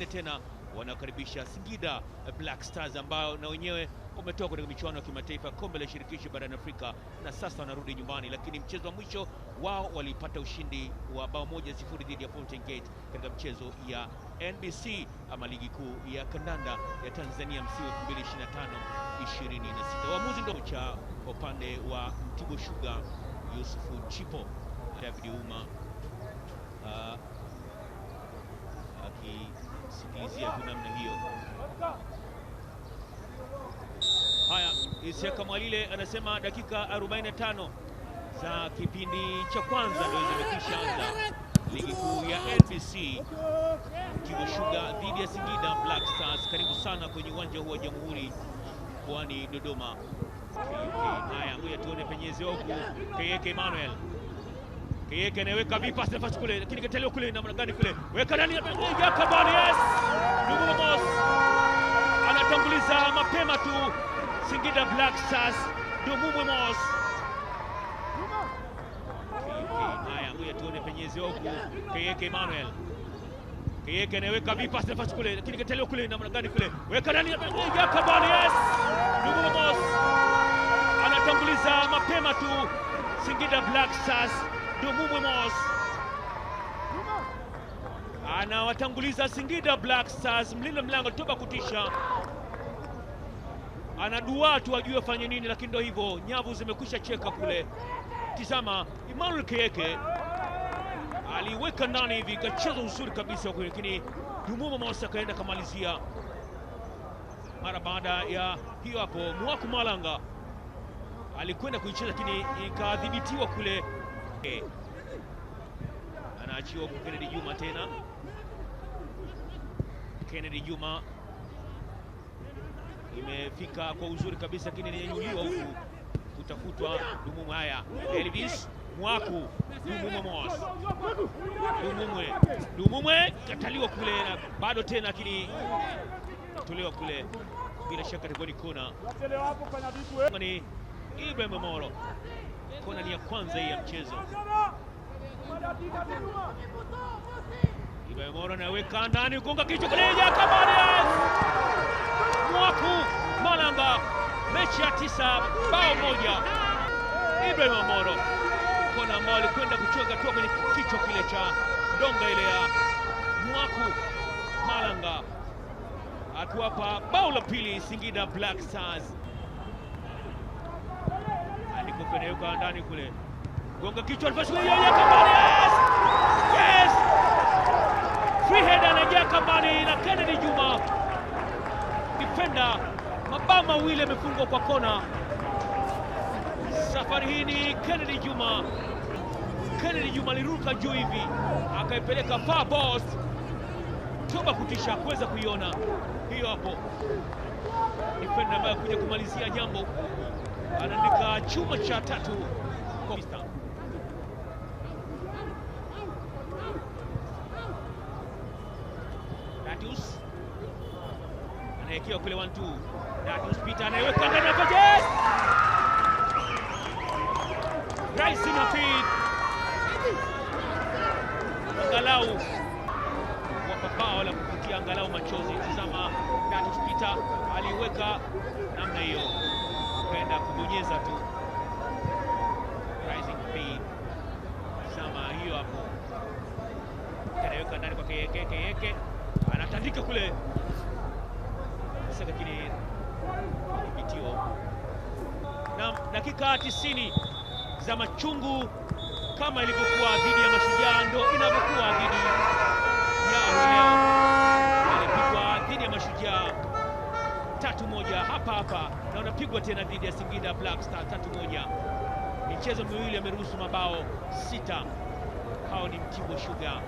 nyingine tena wanakaribisha Singida Black Stars ambao na wenyewe wametoka katika michuano ya kimataifa kombe la shirikisho barani Afrika na sasa wanarudi nyumbani, lakini mchezo wa mwisho wao walipata ushindi wa bao 1-0 dhidi ya Fountain Gate katika mchezo ya NBC ama ligi kuu ya kandanda ya Tanzania msimu 2025-26. Waamuzi ndio cha upande wa Mtibwa Sugar Yusufu Chipo, David Uma akisikilizia kwa namna hiyo. Haya, Isiaka Mwalile anasema dakika 45 za kipindi cha kwanza ndio zimekwisha anza ligi kuu ya NBC, Mtibwa Sugar dhidi ya Singida Black Stars. Karibu sana kwenye uwanja huu wa Jamhuri mkoani Dodoma. Haya, ngoja tuone penyezi huku. Kayeke Emmanuel, Kayeke anaweka vipasi nafasi kule, lakini kataliwa kule namna gani kule, weka ndani ya Kabani. Yes, Dumumos anatanguliza mapema tu Singida Black Stars. Dumumos, haya ngoja tuone penyezi huku. Kayeke Emmanuel, Kayeke anaweka vipasi nafasi kule, lakini kataliwa kule namna gani kule, weka ndani ya Kabani. Yes, Dumumos anatanguliza mapema tu Singida Black Stars. Dumumos anawatanguliza Singida Black Stars. Mlinda mlango toba kutisha, anadua tu ajue afanye nini, lakini ndio hivyo, nyavu zimekwisha cheka kule. Tizama, Emmanuel Kayeke aliweka ndani hivi, kacheza uzuri kabisa kule, lakini Dumumos akaenda kamalizia mara baada ya hiyo. Hapo Mwaku Malanga alikwenda kuicheza, lakini ikadhibitiwa kule. Anaachiwa kwa Kennedy Juma tena. Kennedy Juma imefika kwa uzuri kabisa, lakini inanyanyuliwa huku kutafutwa Dumumwe. Haya, Elvis Mwaku, Dumumwe kataliwa kule na bado tena, lakini tolewa kule, bila shaka ni kona. Ni Ibrahim Moro, kona ni ya kwanza hii ya mchezo. Ibrahim Moro anaweka ndani, gonga kichwa kule ya Kabani. Mwaku Malanga, mechi ya 9 bao 1. Ibrahim Moro, kona ambayo alikwenda kuchoka tu kwenye kichwa kile cha donga ile ya Mwaku Malanga, akiwapa bao la pili Singida Black Stars. Alikopeneuka ndani kule, gonga kichwa alifashiwa ya Kabani. Yes, free header anajia Kabani na Kennedy Juma, defender. Mabao mawili yamefungwa kwa kona. Safari hii ni Kennedy Juma. Kennedy Juma aliruka juu hivi akaipeleka far post, toba kutisha kuweza kuiona hiyo hapo. Defender ambaye kuja kumalizia jambo, anaandika chuma cha 3 kwa Vista. Datius anaekewa kule 1-2. Datius Peter anaiweka ndani ya budget. Raisi na feed. Angalau wapapao wala kufikia angalau machozi. Tazama, Datius Peter aliweka namna hiyo, kaenda kubonyeza tu. Rising feed. Tazama hiyo hapo, anaweka ndani kwa Kayeke. Kayeke anatandika kule sasa, lakini kudhibitiwa. Na dakika 90 za machungu kama ilivyokuwa dhidi ya Mashujaa ndio inavyokuwa dhidi ya leo. Alipigwa dhidi ya Mashujaa 3-1 hapa na unapigwa tena dhidi ya Singida Black Stars 3-1. Michezo miwili ameruhusu mabao 6. Hao ni Mtibwa Sugar.